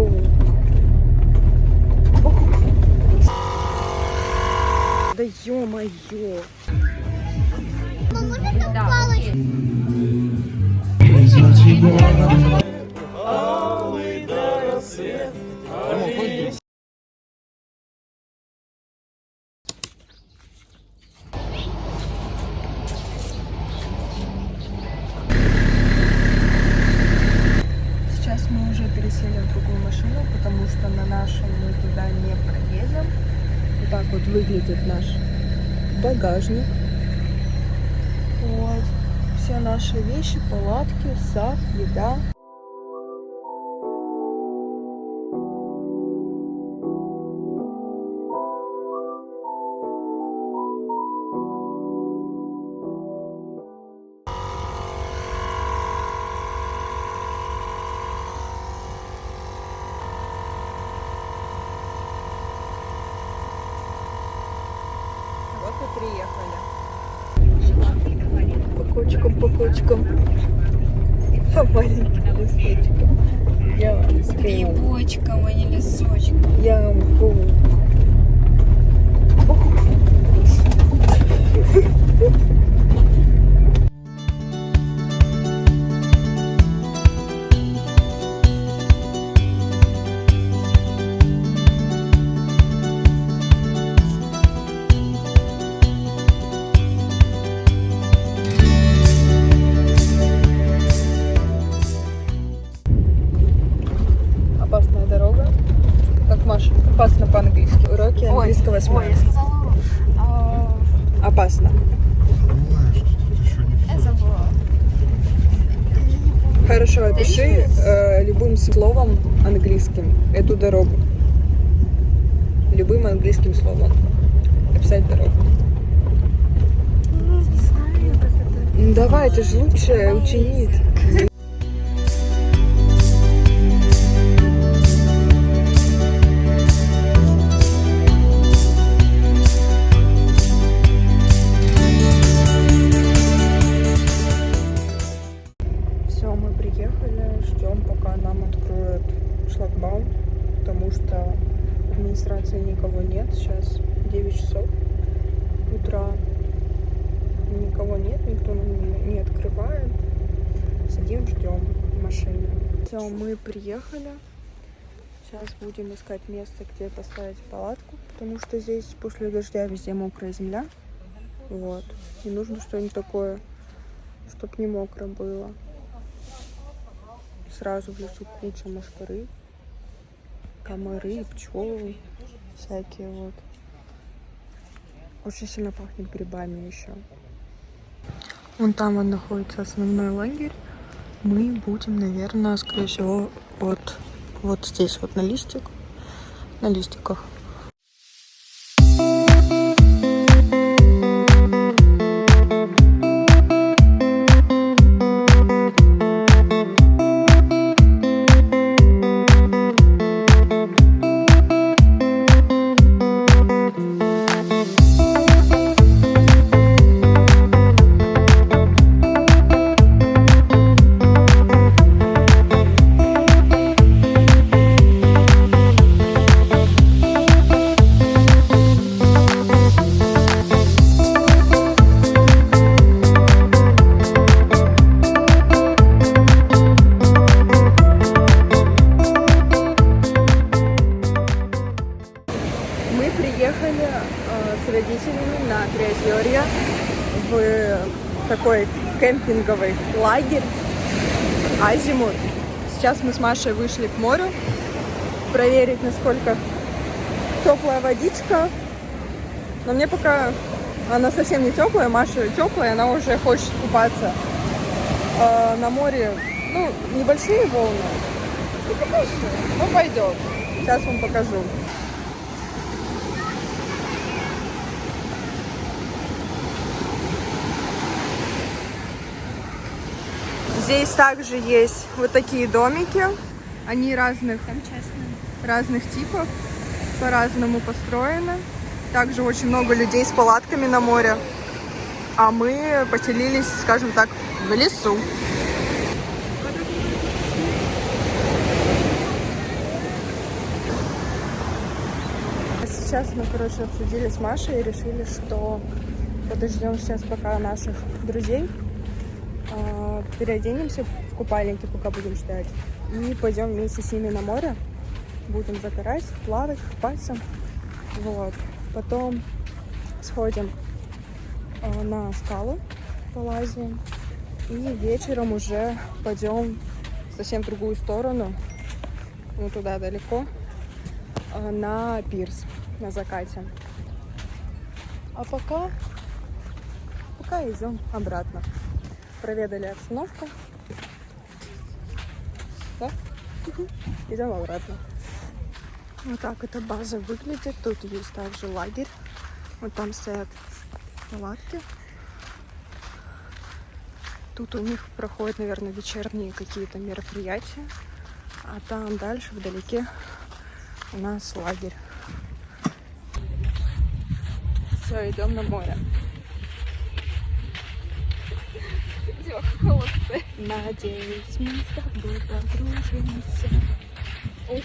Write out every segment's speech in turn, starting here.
Ямбу. Да ё-моё. Сейчас мы уже пересели в другую машину, потому что на нашем мы туда не проедем. Вот так вот выглядит наш багажник. Вот. Все наши вещи, палатки, сак, еда. Вот и приехали. По кочкам. По маленьким листочкам. Грибочком, а не лесочком. Ямбу. Опасная дорога. Как Маша? Опасно по-английски. Уроки английского с Машей. Я сказала Опасно. я забыла. Хорошо, опиши любым словом английским эту дорогу. Любым английским словом. Описать дорогу. Не знаю, как это. Ну давай, ты же лучшая ученик. Все, мы приехали, ждем, пока нам откроют шлагбаум, потому что в администрации никого нет. Сейчас 9 часов утра. Никого нет, никто нам не открывает. Сидим, ждем машины. Все, мы приехали. Сейчас будем искать место, где поставить палатку, потому что здесь после дождя везде мокрая земля. Вот. И нужно что-нибудь такое, чтобы не мокро было. Сразу в лесу куча мошкары, комары, пчелы всякие вот. Очень сильно пахнет грибами еще. Вон там он находится основной лагерь. Мы будем, наверное, скорее всего, вот здесь вот на листиках. Приехали с родителями на Приозерье в такой кемпинговый лагерь Азимут. Сейчас мы с Машей вышли к морю проверить, насколько теплая водичка. Но мне пока она совсем не теплая, Маша теплая, она уже хочет купаться. На море, небольшие волны. Пойдем. Сейчас вам покажу. Здесь также есть вот такие домики. Они разных типов, по-разному построены. Также очень много людей с палатками на море. А мы поселились, скажем так, в лесу. сейчас мы, короче, обсудили с Машей и решили, что подождем сейчас пока наших друзей, переоденемся в купальники, пока будем ждать, и пойдем вместе с ними на море. Будем загорать, плавать, купаться. Вот. Потом сходим на скалу, полазим. И вечером уже пойдем совсем в другую сторону, ну туда далеко, на пирс, на закате. А пока идем обратно. Проведали обстановку. Да? Идем обратно. Вот так эта база выглядит. Тут есть также лагерь. Вот там стоят палатки. Тут у них проходят, наверное, вечерние какие-то мероприятия. А там дальше, вдалеке, у нас лагерь. Все, идем на море. Надеюсь, мы с тобой подружимся. Ой.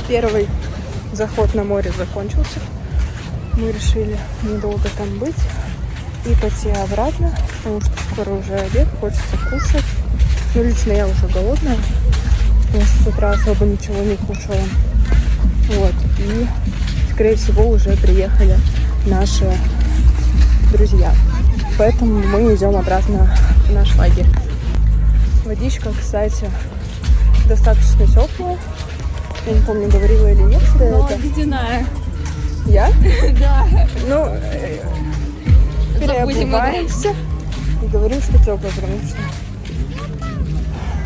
Первый заход на море закончился. Мы решили недолго там быть и пойти обратно, потому что скоро уже обед, хочется кушать. Ну, лично я уже голодная, потому что с утра особо ничего не кушала. Вот. И, скорее всего, уже приехали наши друзья. Поэтому мы идем обратно в наш лагерь. Водичка, кстати, достаточно теплая. Я не помню, говорила или нет тебе это. Ледяная. Я? Да. Ну, переобуваемся и говорим, что теплая,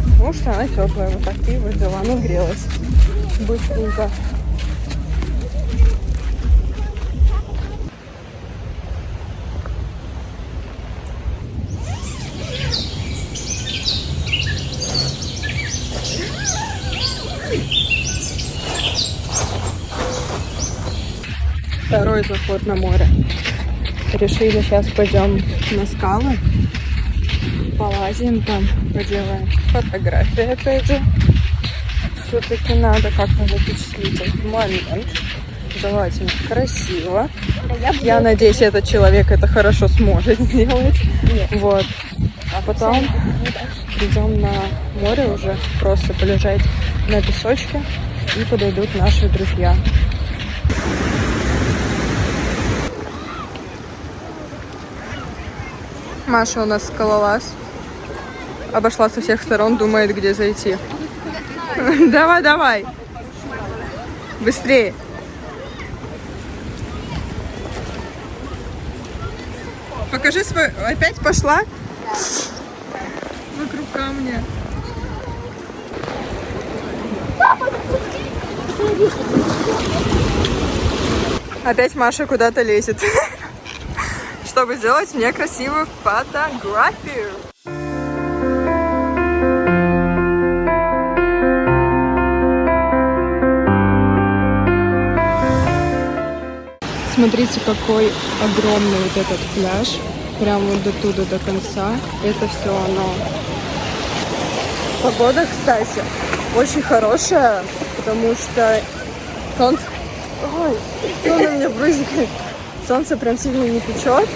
потому что она теплая. Вот так и вот взяла, ну, грелась быстренько. Второй заход на море. Решили, сейчас пойдем на скалы, полазим там, поделаем фотографии опять же. Все-таки надо как-то запечатлеть этот момент. Желательно красиво. Я надеюсь, этот человек это хорошо сможет сделать. Вот. А потом идем на море уже, просто полежать на песочке, и подойдут наши друзья. Маша у нас скалолаз. Обошла со всех сторон, думает, где зайти. Давай, давай. Быстрее. Покажи свой... Опять пошла? Вокруг камня. Опять Маша куда-то лезет, чтобы сделать мне красивую фотографию. Смотрите, какой огромный вот этот пляж. Прям вот до туда, до конца. Это все оно. Погода, кстати, очень хорошая, потому что солнце... Ой, что на меня брызгает? Солнце прям сильно не печет.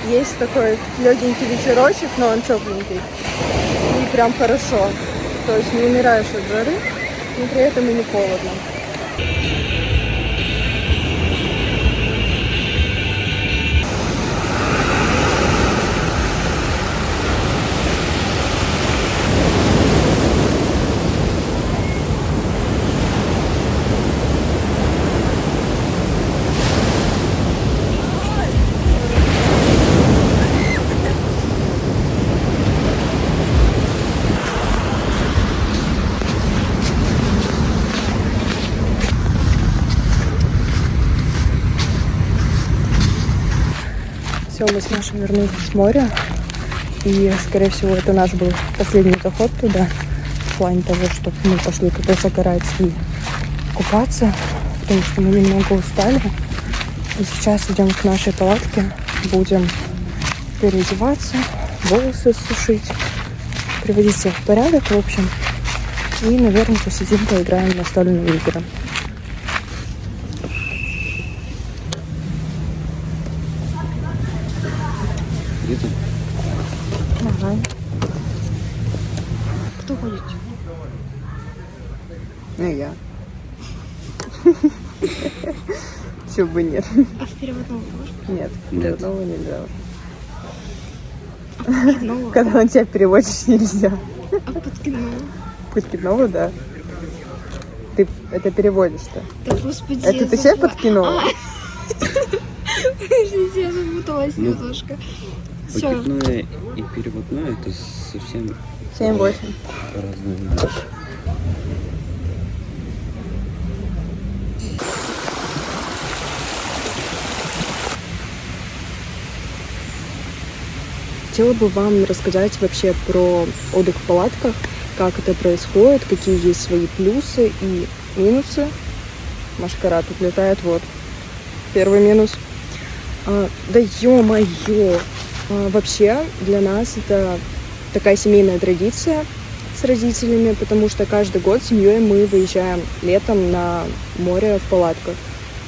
Есть такой легенький ветерочек, но он тепленький. И прям хорошо. То есть не умираешь от жары, но при этом и не холодно. вернулись с моря. И, скорее всего, это наш был последний заход туда. В плане того, чтобы мы пошли туда загорать и купаться. Потому что мы немного устали. И сейчас идем к нашей палатке. Будем переодеваться, волосы сушить, приводить себя в порядок, в общем. И, наверное, посидим, поиграем в настольные игры. Где-то? Ага. Кто ходит? Ну, я. Чего бы нет. А в переводном можно? Нет, переводного нельзя. Подкидного? Когда он тебя переводишь, нельзя. А подкидного? Подкидного, да. Ты это переводишь-то. Да господи. Это ты себя подкинула? Подождите, я запуталась Ну, немножко. Все. Подкидное и переводное это совсем 7-8. разные вещи. Хотела бы вам рассказать вообще про отдых в палатках, как это происходит, какие есть свои плюсы и минусы. Машкара тут летает, вот. Первый минус. Да ё-моё! Вообще для нас это такая семейная традиция с родителями, потому что каждый год с семьей мы выезжаем летом на море в палатках.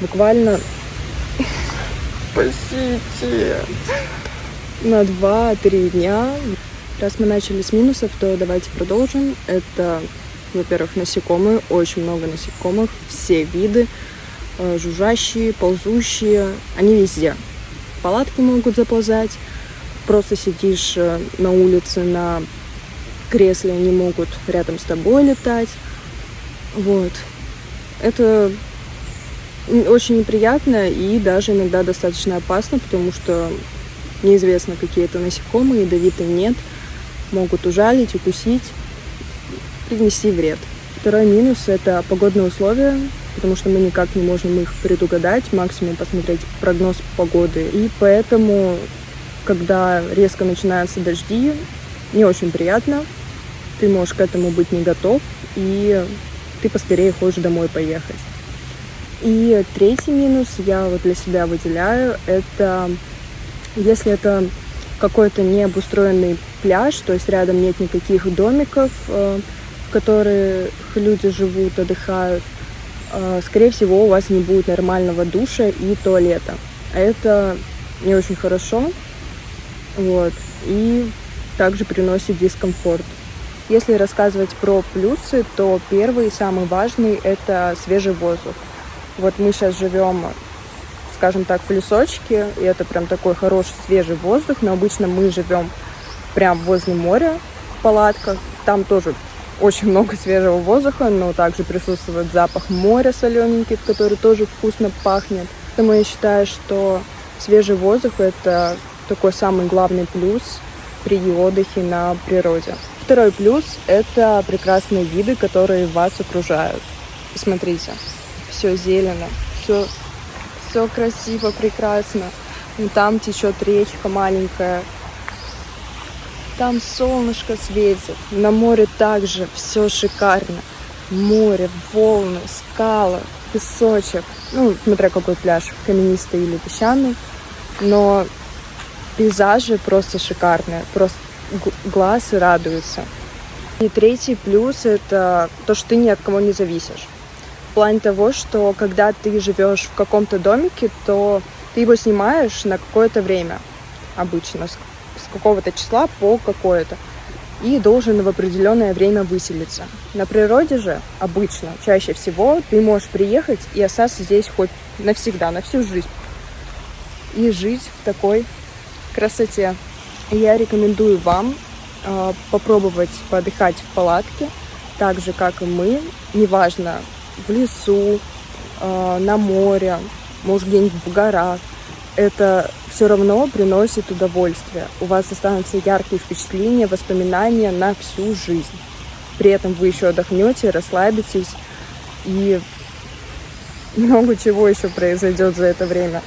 Буквально... Спасите! На 2-3 дня. Раз мы начали с минусов, то давайте продолжим. Это, во-первых, насекомые, очень много насекомых, все виды, жужжащие, ползущие, они везде. Палатки могут заползать, просто сидишь на улице на кресле, они могут рядом с тобой летать. Вот. Это очень неприятно и даже иногда достаточно опасно, потому что неизвестно, какие это насекомые, ядовитые нет, могут ужалить, укусить, принести вред. Второй минус – это погодные условия, потому что мы никак не можем их предугадать, максимум посмотреть прогноз погоды. И поэтому, когда резко начинаются дожди, не очень приятно, ты можешь к этому быть не готов, и ты поскорее хочешь домой поехать. И третий минус я вот для себя выделяю – это если это какой-то необустроенный пляж, то есть рядом нет никаких домиков, в которых люди живут, отдыхают, скорее всего, у вас не будет нормального душа и туалета. А это не очень хорошо, вот, и также приносит дискомфорт. Если рассказывать про плюсы, то первый и самый важный – это свежий воздух. Вот мы сейчас живем, скажем так, в лесочке, и это прям такой хороший свежий воздух, но обычно мы живем прям возле моря в палатках, там тоже очень много свежего воздуха, но также присутствует запах моря солененький, который тоже вкусно пахнет. Поэтому я считаю, что свежий воздух – это такой самый главный плюс при отдыхе на природе. Второй плюс – это прекрасные виды, которые вас окружают. Посмотрите, все зелено, все красиво, прекрасно. И там течет речка маленькая. Там солнышко светит. На море также все шикарно. Море, волны, скалы, песочек. Ну, смотря какой пляж, каменистый или песчаный. Но пейзажи просто шикарные. Просто глаз радуется. И третий плюс – это то, что ты ни от кого не зависишь. В плане того, что когда ты живешь в каком-то домике, то ты его снимаешь на какое-то время, обычно, с какого-то числа по какое-то, и должен в определенное время выселиться. На природе же обычно, чаще всего, ты можешь приехать и остаться здесь хоть навсегда, на всю жизнь, и жить в такой красоте. Я рекомендую вам попробовать поотдыхать в палатке, так же, как и мы, неважно, в лесу, на море, может, где-нибудь в горах. Это все равно приносит удовольствие. У вас останутся яркие впечатления, воспоминания на всю жизнь. При этом вы еще отдохнете, расслабитесь, и много чего еще произойдет за это время.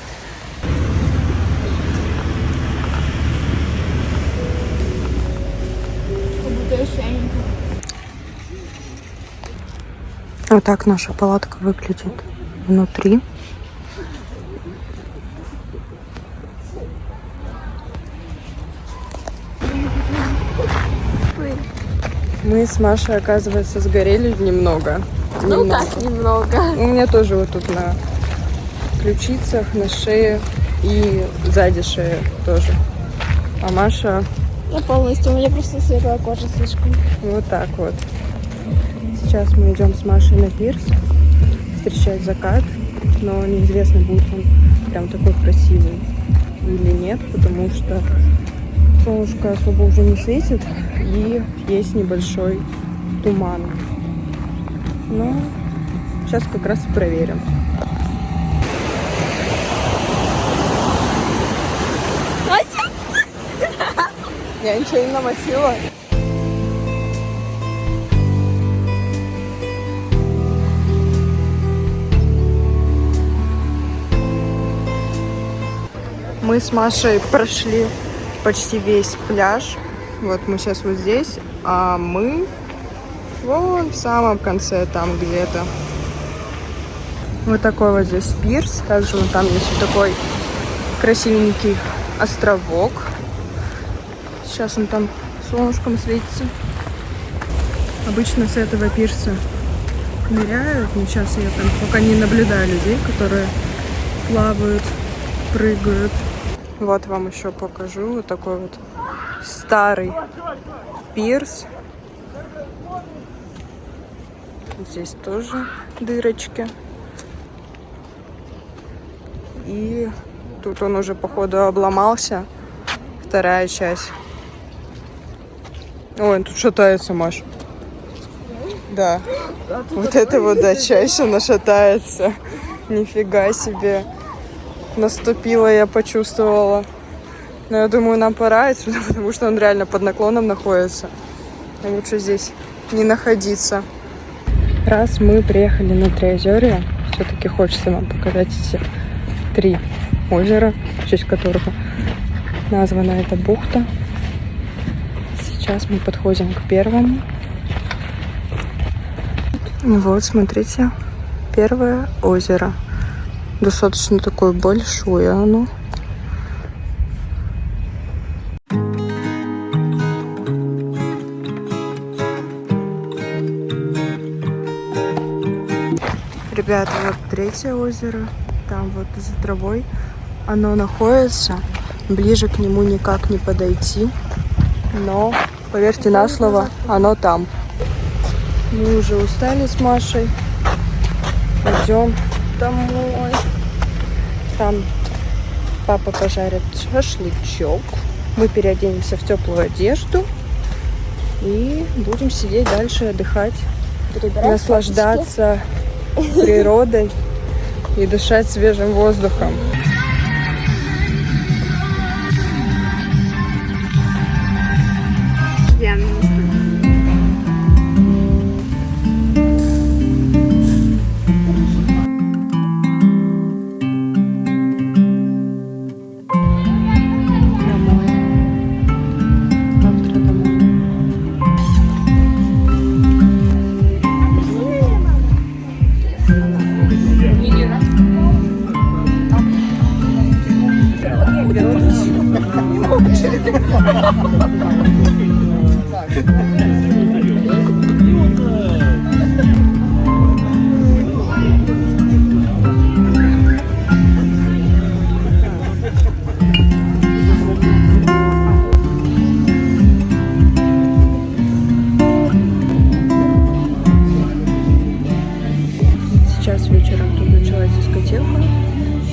Вот так наша палатка выглядит внутри. Мы с Машей, оказывается, сгорели немного. Ну как немного. У меня тоже вот тут на ключицах, на шее и сзади шеи тоже. А Маша Я полностью, у меня просто светлая кожа слишком. вот так вот. Сейчас мы идем с Машей на пирс встречать закат, но неизвестно, будет он прям такой красивый или нет, потому что солнышко особо уже не светит и есть небольшой туман. Но сейчас как раз и проверим. Я ничего не намочила. Мы с Машей прошли почти весь пляж. Вот мы сейчас вот здесь, а мы вон в самом конце там где-то. Вот такой вот здесь пирс. Также вон там есть вот такой красивенький островок. Сейчас он там солнышком светится. Обычно с этого пирса ныряют. Но сейчас я там пока не наблюдаю людей, которые плавают, прыгают. Вот вам еще покажу. Вот такой вот старый пирс. Здесь тоже дырочки. И тут он уже, походу, обломался. Вторая часть. Ой, он тут шатается, Маш. Да. Вот это вот, да, часть, она шатается. Нифига себе. Наступила, я почувствовала. Но я думаю, нам пора отсюда, потому что он реально под наклоном находится. Лучше здесь не находиться. Раз мы приехали на Триозерье, все-таки хочется вам показать эти 3 озера, в честь которых названа эта бухта. Сейчас мы подходим к первому. Вот, смотрите, первое озеро. Достаточно такое большое оно. Ребята, вот третье озеро. Там вот за травой оно находится. Ближе к нему никак не подойти. Но, поверьте на слово, оно там. Мы уже устали с Машей. Идем домой. Там папа пожарит шашлычок. Мы переоденемся в теплую одежду. И будем сидеть дальше, отдыхать. Наслаждаться природой и дышать свежим воздухом. Сейчас вечером тут началась дискотека,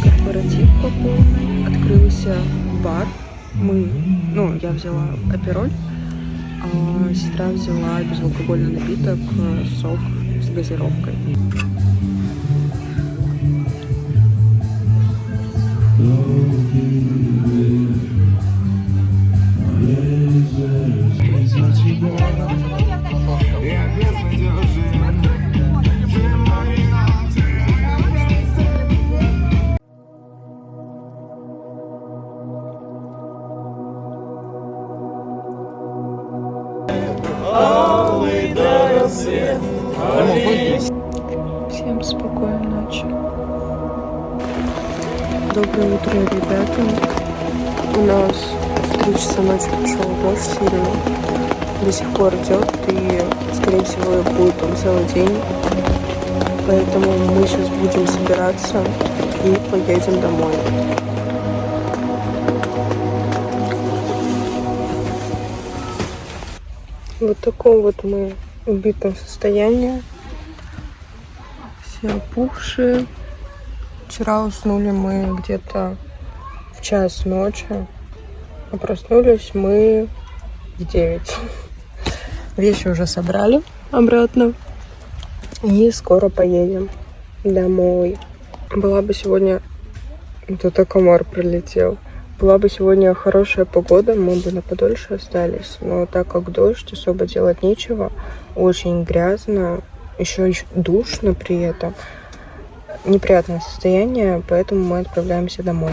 корпоратив по полной, открылся бар. Я взяла апероль, а сестра взяла безалкогольный напиток, сок с газировкой. ночи. Доброе утро, ребята. У нас в 3 часа ночи пошел дождь сильный. До сих пор идет и, скорее всего, будет он целый день. Поэтому мы сейчас будем собираться и поедем домой. Вот в таком вот мы убитом состоянии. Все опухшие. Вчера уснули мы где-то в 1 ночи, а проснулись мы в 9. Вещи уже собрали обратно. И скоро поедем домой. Была бы сегодня... Тут комар пролетел. Была бы сегодня хорошая погода, мы бы на подольше остались. Но так как дождь, особо делать нечего. Очень грязно. Еще душно при этом. Неприятное состояние, поэтому мы отправляемся домой.